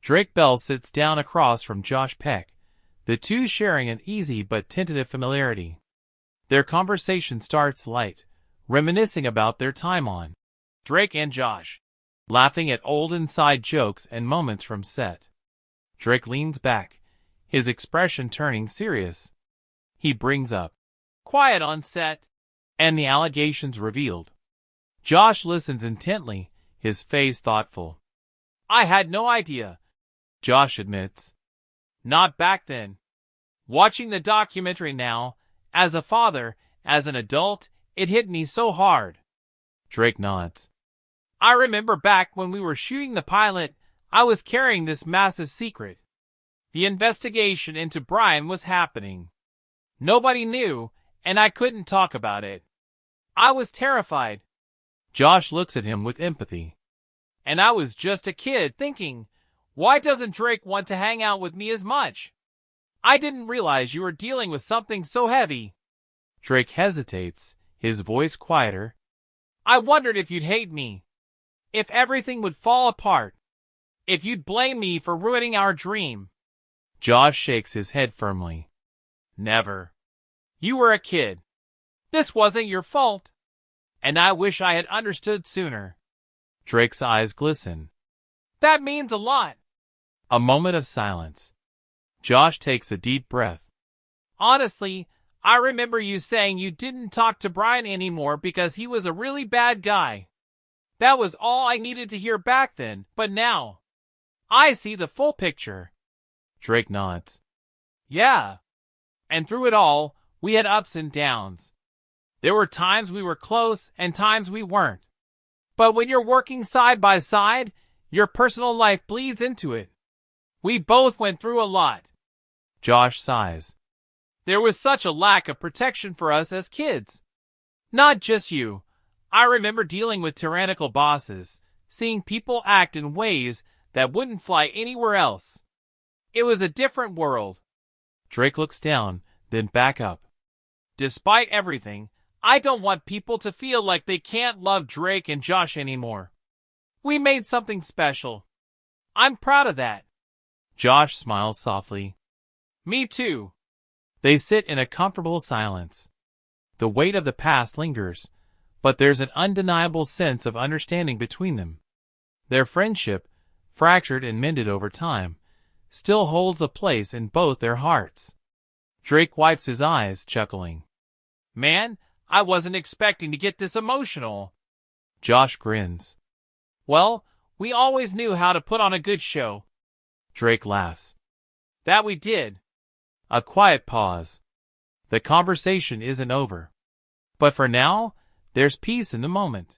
Drake Bell sits down across from Josh Peck, the two sharing an easy but tentative familiarity. Their conversation starts light, reminiscing about their time on Drake and Josh, laughing at old inside jokes and moments from set. Drake leans back, his expression turning serious. He brings up, "Quiet on set," and the allegations revealed. Josh listens intently, his face thoughtful. "I had no idea," Josh admits. "Not back then. Watching the documentary now, as a father, as an adult, it hit me so hard." Drake nods. "I remember back when we were shooting the pilot, I was carrying this massive secret. The investigation into Brian was happening. Nobody knew, and I couldn't talk about it. I was terrified." Josh looks at him with empathy. "And I was just a kid thinking, why doesn't Drake want to hang out with me as much? I didn't realize you were dealing with something so heavy." Drake hesitates, his voice quieter. "I wondered if you'd hate me. If everything would fall apart. If you'd blame me for ruining our dream." Josh shakes his head firmly. "Never. You were a kid. This wasn't your fault. And I wish I had understood sooner." Drake's eyes glisten. "That means a lot." A moment of silence. Josh takes a deep breath. "Honestly, I remember you saying you didn't talk to Brian anymore because he was a really bad guy. That was all I needed to hear back then, but now I see the full picture." Drake nods. "Yeah. And through it all, we had ups and downs. There were times we were close and times we weren't. But when you're working side by side, your personal life bleeds into it. We both went through a lot." Josh sighs. "There was such a lack of protection for us as kids. Not just you. I remember dealing with tyrannical bosses, seeing people act in ways that wouldn't fly anywhere else. It was a different world." Drake looks down, then back up. "Despite everything, I don't want people to feel like they can't love Drake and Josh anymore. We made something special. I'm proud of that." Josh smiles softly. "Me too." They sit in a comfortable silence. The weight of the past lingers, but there's an undeniable sense of understanding between them. Their friendship, fractured and mended over time, still holds a place in both their hearts. Drake wipes his eyes, chuckling. "Man, I wasn't expecting to get this emotional." Josh grins. "Well, we always knew how to put on a good show." Drake laughs. "That we did." A quiet pause. The conversation isn't over. But for now, there's peace in the moment.